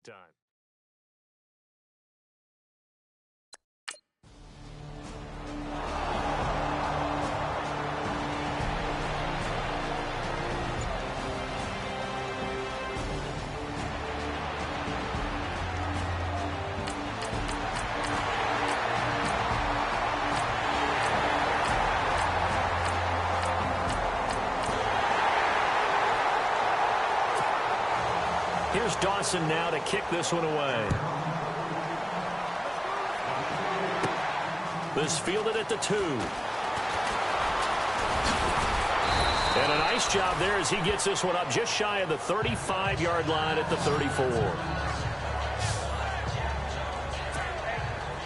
time. Here's Dawson now to kick this one away. This fielded at the 2. And a nice job there as he gets this one up just shy of the 35-yard line at the 34.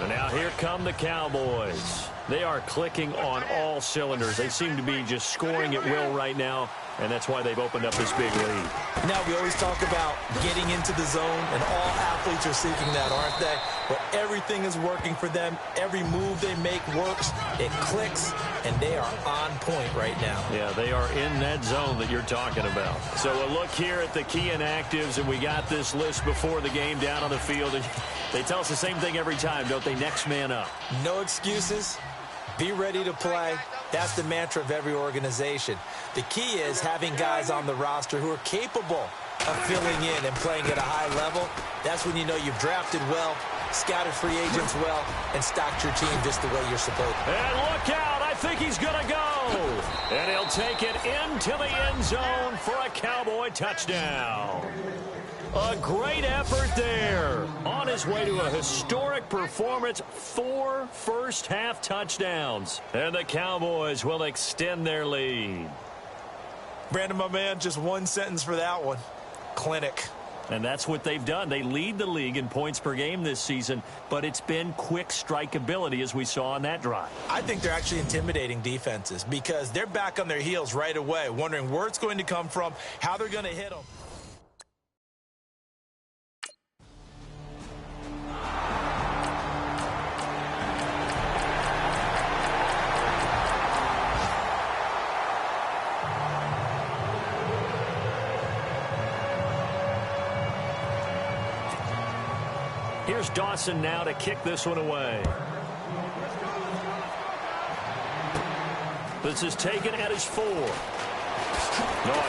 And now here come the Cowboys. They are clicking on all cylinders. They seem to be just scoring at will right now, and that's why they've opened up this big lead. Now, we always talk about getting into the zone, and all athletes are seeking that, aren't they? But everything is working for them. Every move they make works. It clicks, and they are on point right now. Yeah, they are in that zone that you're talking about. So a look here at the key inactives, and we got this list before the game down on the field. They tell us the same thing every time, don't they? Next man up. No excuses. Be ready to play. That's the mantra of every organization. The key is having guys on the roster who are capable of filling in and playing at a high level. That's when you know you've drafted well, scouted free agents well, and stocked your team just the way you're supposed to. And look out. I think he's going to go. And he'll take it into the end zone for a Cowboy touchdown. A great effort there. On his way to a historic performance, 4 first-half touchdowns. And the Cowboys will extend their lead. Brandon, my man, just one sentence for that one. Clinic. And that's what they've done. They lead the league in points per game this season, but it's been quick strikeability as we saw on that drive. I think they're actually intimidating defenses because they're back on their heels right away, wondering where it's going to come from, how they're going to hit them. Here's Dawson now to kick this one away. This is taken at his 4. No, a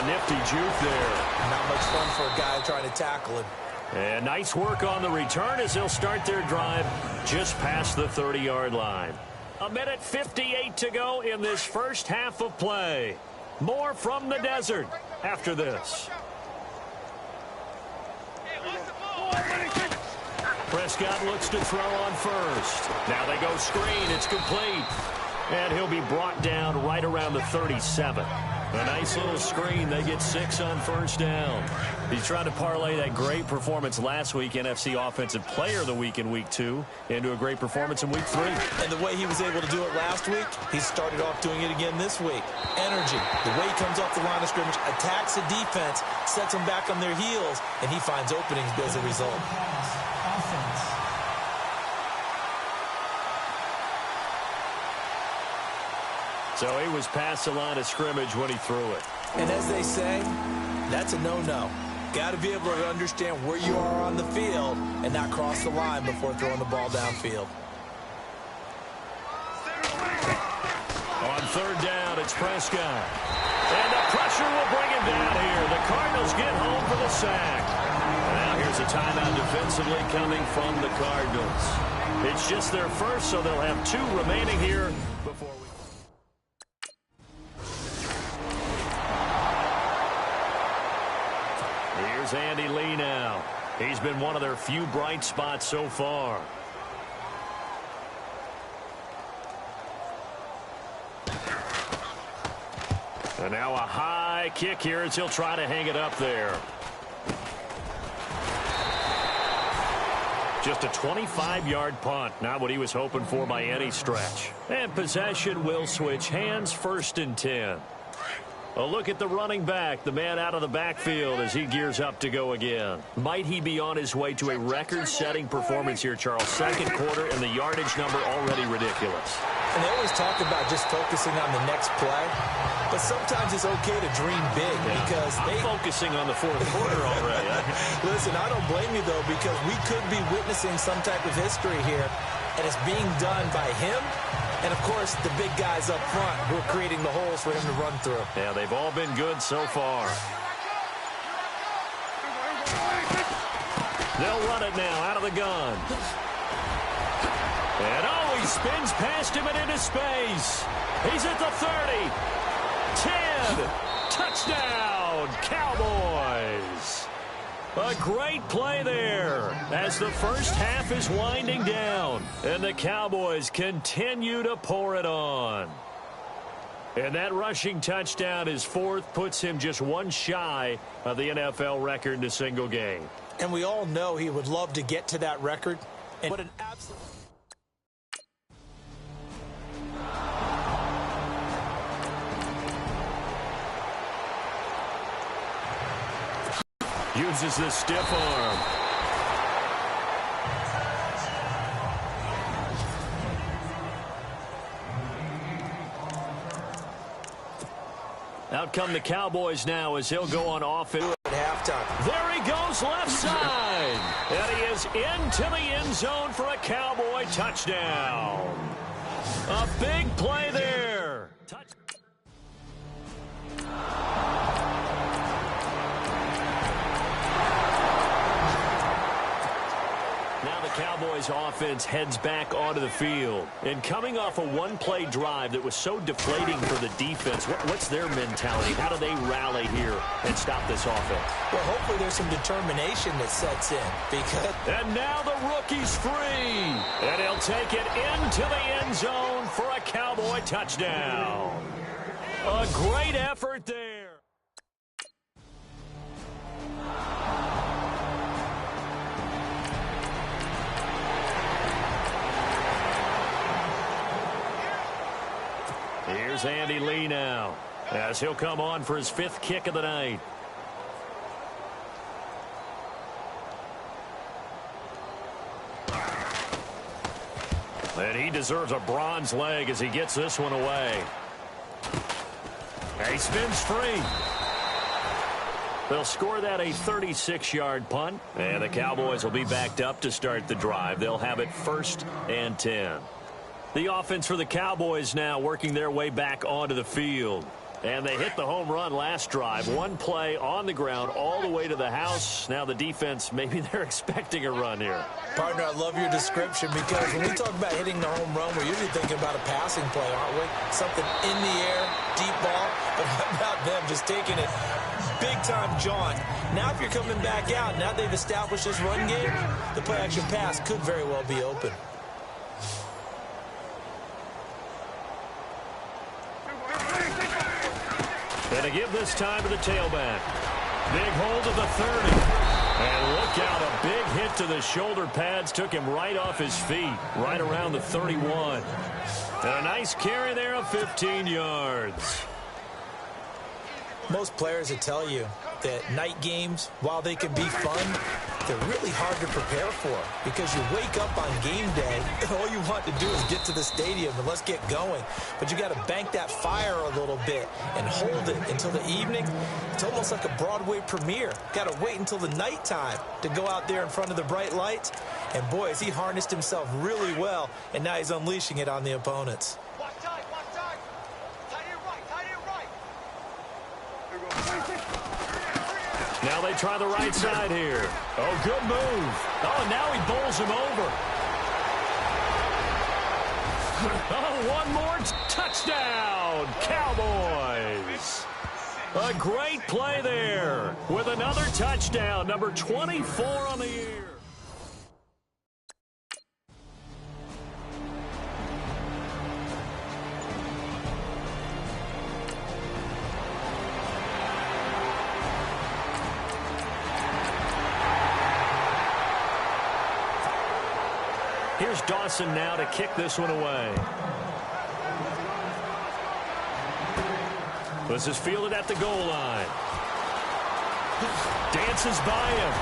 nifty juke there. Not much fun for a guy trying to tackle him. And nice work on the return as they'll start their drive just past the 30-yard line. 1:58 to go in this first half of play. More from the desert after this. Prescott looks to throw on first. Now they go screen. It's complete. And he'll be brought down right around the 37. A nice little screen. They get 6 on first down. He's trying to parlay that great performance last week, NFC Offensive Player of the Week in Week 2, into a great performance in Week 3. And the way he was able to do it last week, he started off doing it again this week. Energy. The way he comes off the line of scrimmage, attacks the defense, sets them back on their heels, and he finds openings as a result. So he was past the line of scrimmage when he threw it. And as they say, that's a no-no. Got to be able to understand where you are on the field and not cross the line before throwing the ball downfield. On third down, it's Prescott. And the pressure will bring him down here. The Cardinals get home for the sack. And now here's a timeout defensively coming from the Cardinals. It's just their first, so they'll have 2 remaining here before we... Here's Andy Lee now. He's been one of their few bright spots so far. And now a high kick here as he'll try to hang it up there. Just a 25-yard punt. Not what he was hoping for by any stretch. And possession will switch hands, 1st and 10. A look at the running back, the man out of the backfield as he gears up to go again. Might he be on his way to a record-setting performance here, Charles? 2nd quarter and the yardage number already ridiculous. And they always talk about just focusing on the next play. But sometimes it's okay to dream big because I'm focusing on the fourth quarter already. Listen, I don't blame you, though, because we could be witnessing some type of history here, and it's being done by him and, of course, the big guys up front who are creating the holes for him to run through. Yeah, they've all been good so far. They'll run it now out of the gun. And, he spins past him and into space. He's at the 30. 10. Touchdown, Cowboys. A great play there as the first half is winding down. And the Cowboys continue to pour it on. And that rushing touchdown, his fourth, puts him just one shy of the NFL record in a single game. And we all know he would love to get to that record. And what an absolute... Uses the stiff arm. Out come the Cowboys now as he'll go on offense at halftime. There he goes left side. And he is into the end zone for a Cowboy touchdown. A big play there. Now the Cowboys offense heads back onto the field. And coming off a one-play drive that was so deflating for the defense, what's their mentality? How do they rally here and stop this offense? Well, hopefully there's some determination that sets in. And now the rookie's free. And he'll take it into the end zone for a Cowboy touchdown. A great effort there. Here's Andy Lee now as he'll come on for his fifth kick of the night. And he deserves a bronze leg as he gets this one away. And he spins free. They'll score that a 36-yard punt. And the Cowboys will be backed up to start the drive. They'll have it 1st and 10. The offense for the Cowboys now working their way back onto the field. And they hit the home run last drive. One play on the ground all the way to the house. Now the defense, maybe they're expecting a run here. Partner, I love your description because when we talk about hitting the home run, we're usually thinking about a passing play, aren't we? Something in the air, deep ball. But how about them just taking it big-time jaunt? Now if you're coming back out, now they've established this run game, the play-action pass could very well be open. And to give this time to the tailback. Big hold of the 30. And look out, a big hit to the shoulder pads. Took him right off his feet, right around the 31. And a nice carry there of 15 yards. Most players will tell you that night games, while they can be fun, they're really hard to prepare for because you wake up on game day and all you want to do is get to the stadium and let's get going. But you got to bank that fire a little bit and hold it until the evening. It's almost like a Broadway premiere. Got to wait until the nighttime to go out there in front of the bright lights. And boy, has he harnessed himself really well, and now he's unleashing it on the opponents. Now they try the right side here. Oh, good move. Oh, and now he bowls him over. Oh, one more touchdown, Cowboys. A great play there with another touchdown, number 24 on the year. Here's Dawson now to kick this one away. This is fielded at the goal line. Dances by him.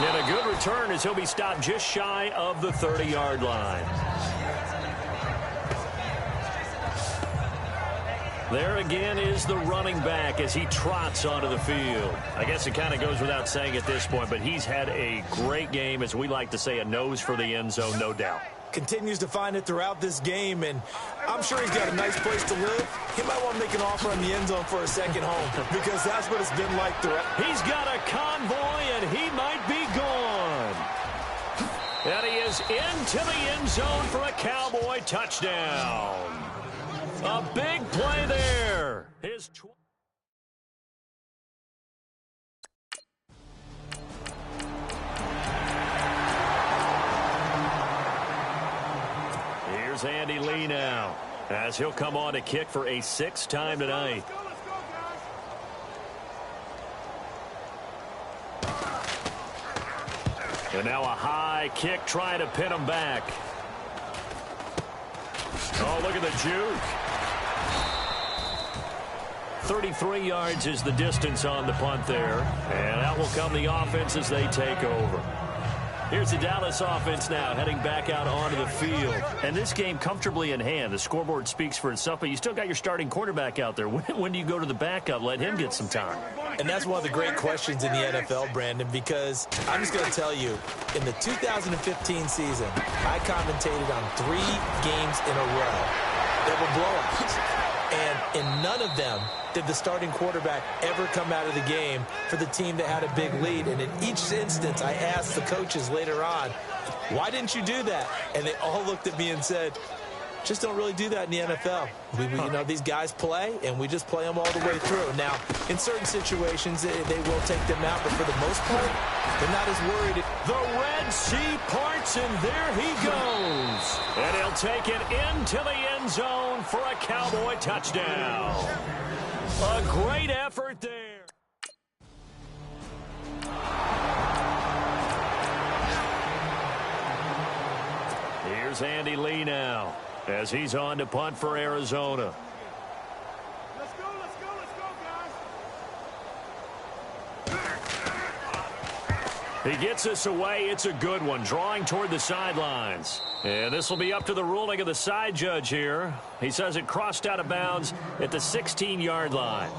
And a good return as he'll be stopped just shy of the 30-yard line. There again is the running back as he trots onto the field. I guess it kind of goes without saying at this point, but he's had a great game, as we like to say, a nose for the end zone, no doubt. Continues to find it throughout this game, and I'm sure he's got a nice place to live. He might want to make an offer on the end zone for a second home, because that's what it's been like throughout. He's got a convoy, and he might be gone. And he is into the end zone for a Cowboy touchdown. A big play there. Here's Andy Lee now, as he'll come on to kick for a sixth time tonight. And now a high kick trying to pin him back. Oh, look at the juke. 33 yards is the distance on the punt there. And out will come the offense as they take over. Here's the Dallas offense now heading back out onto the field. And this game comfortably in hand. The scoreboard speaks for itself, but you still got your starting quarterback out there. When do you go to the backup? Let him get some time. And that's one of the great questions in the NFL, Brandon, because I'm just going to tell you, in the 2015 season, I commentated on 3 games in a row that were blowouts. And in none of them did the starting quarterback ever come out of the game for the team that had a big lead. And in each instance, I asked the coaches later on, why didn't you do that? And they all looked at me and said, just don't really do that in the NFL. You know, these guys play, and we just play them all the way through. Now, in certain situations, they will take them out, but for the most part, they're not as worried. The Red Sea parts, and there he goes. And he'll take it into the end zone for a Cowboy touchdown. A great effort there. Here's Andy Lee now, as he's on to punt for Arizona. Let's go, guys. He gets us away. It's a good one, drawing toward the sidelines. And this will be up to the ruling of the side judge here. He says it crossed out of bounds at the 16-yard line.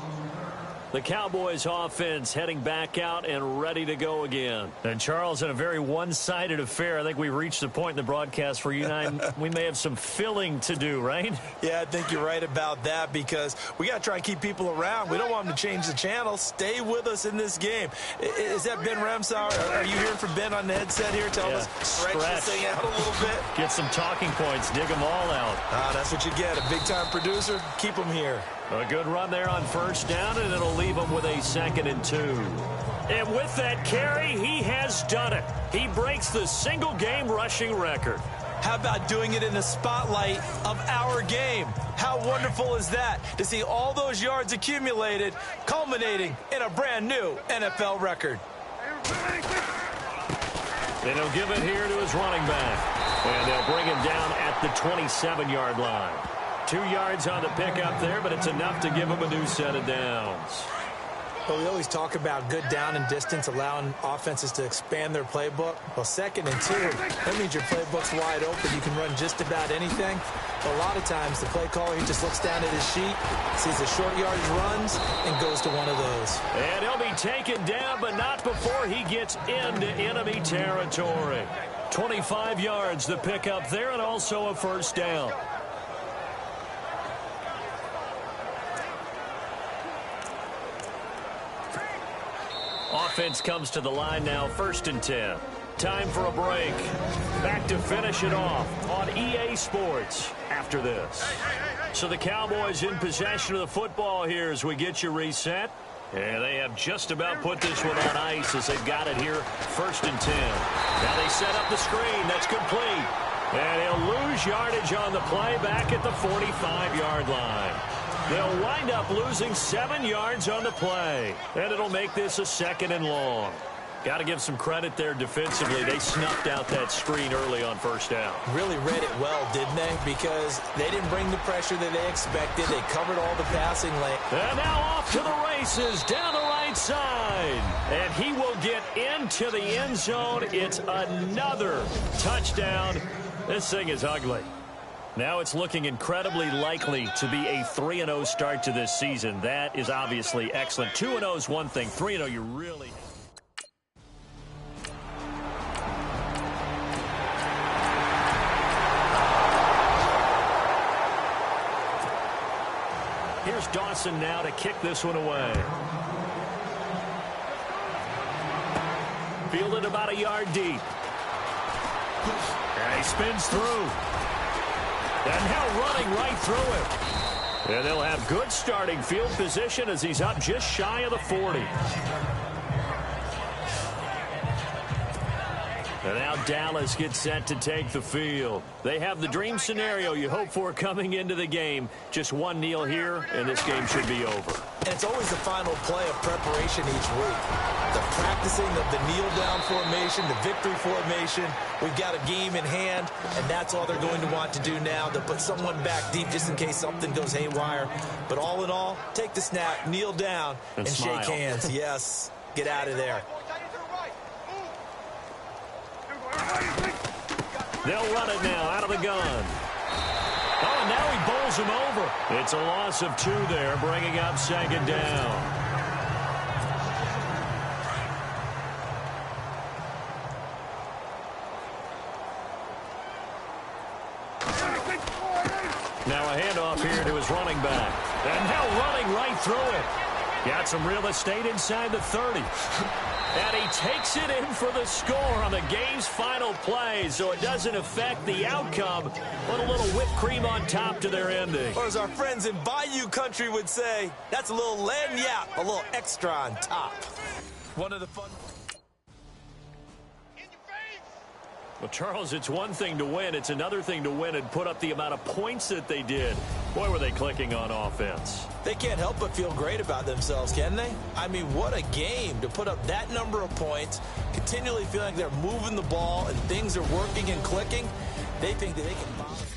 The Cowboys offense heading back out and ready to go again. And Charles, in a very one-sided affair, I think we've reached the point in the broadcast where you and I, we may have some filling to do, right? Yeah, I think you're right about that, because we got to try and keep people around. We don't want them to change the channel. Stay with us in this game. Is that Ben Ramsauer? Are you hearing from Ben on the headset here? Tell us, stretch this thing out a little bit. Get some talking points. Dig them all out. That's what you get. A big-time producer. Keep them here. A good run there on first down, and it'll leave him with a 2nd and 2. And with that carry, he has done it. He breaks the single-game rushing record. How about doing it in the spotlight of our game? How wonderful is that to see all those yards accumulated, culminating in a brand-new NFL record? Then he'll give it here to his running back. And they'll bring him down at the 27-yard line. 2 yards on the pickup there, but it's enough to give him a new set of downs. Well, we always talk about good down and distance, allowing offenses to expand their playbook. Well, 2nd and 2, that means your playbook's wide open. You can run just about anything. But a lot of times, the play caller, he just looks down at his sheet, sees the short yardage runs, and goes to one of those. And he'll be taken down, but not before he gets into enemy territory. 25 yards, the pickup there, and also a first down. Offense comes to the line now, 1st and 10. Time for a break. Back to finish it off on EA Sports after this. So the Cowboys in possession of the football here as we get you reset. And they have just about put this one on ice as they've got it here, 1st and 10. Now they set up the screen. That's complete. And he'll lose yardage on the play back at the 45-yard line. They'll wind up losing 7 yards on the play. And it'll make this a 2nd and long. Got to give some credit there defensively. They snuffed out that screen early on first down. Really read it well, didn't they? Because they didn't bring the pressure that they expected. They covered all the passing lane. And now off to the races down the right side. And he will get into the end zone. It's another touchdown. This thing is ugly. Now it's looking incredibly likely to be a 3-0 start to this season. That is obviously excellent. 2-0 is one thing. 3-0, you really... Here's Dawson now to kick this one away. Fielded about a yard deep. And he spins through. And now running right through it. And they'll have good starting field position as he's up just shy of the 40. And now Dallas gets set to take the field. They have the dream scenario you hope for coming into the game. Just one kneel here, and this game should be over. And it's always the final play of preparation each week. The practicing of the kneel-down formation, the victory formation. We've got a game in hand, and that's all they're going to want to do now. They'll put someone back deep just in case something goes haywire. But all in all, take the snap, kneel down, and shake hands. Yes, get out of there. They'll run it now out of the gun. Oh, and now he bowls him over. It's a loss of 2 there, bringing up second down. Now a handoff here to his running back. And now running right through it. Got some real estate inside the 30. And he takes it in for the score on the game's final play, so it doesn't affect the outcome. Put a little whipped cream on top to their ending. Or as our friends in Bayou Country would say, that's a little lagniappe, a little extra on top. One of the fun... Well, Charles, it's one thing to win. It's another thing to win and put up the amount of points that they did. Boy, were they clicking on offense. They can't help but feel great about themselves, can they? I mean, what a game to put up that number of points, continually feeling like they're moving the ball and things are working and clicking. They think that they can...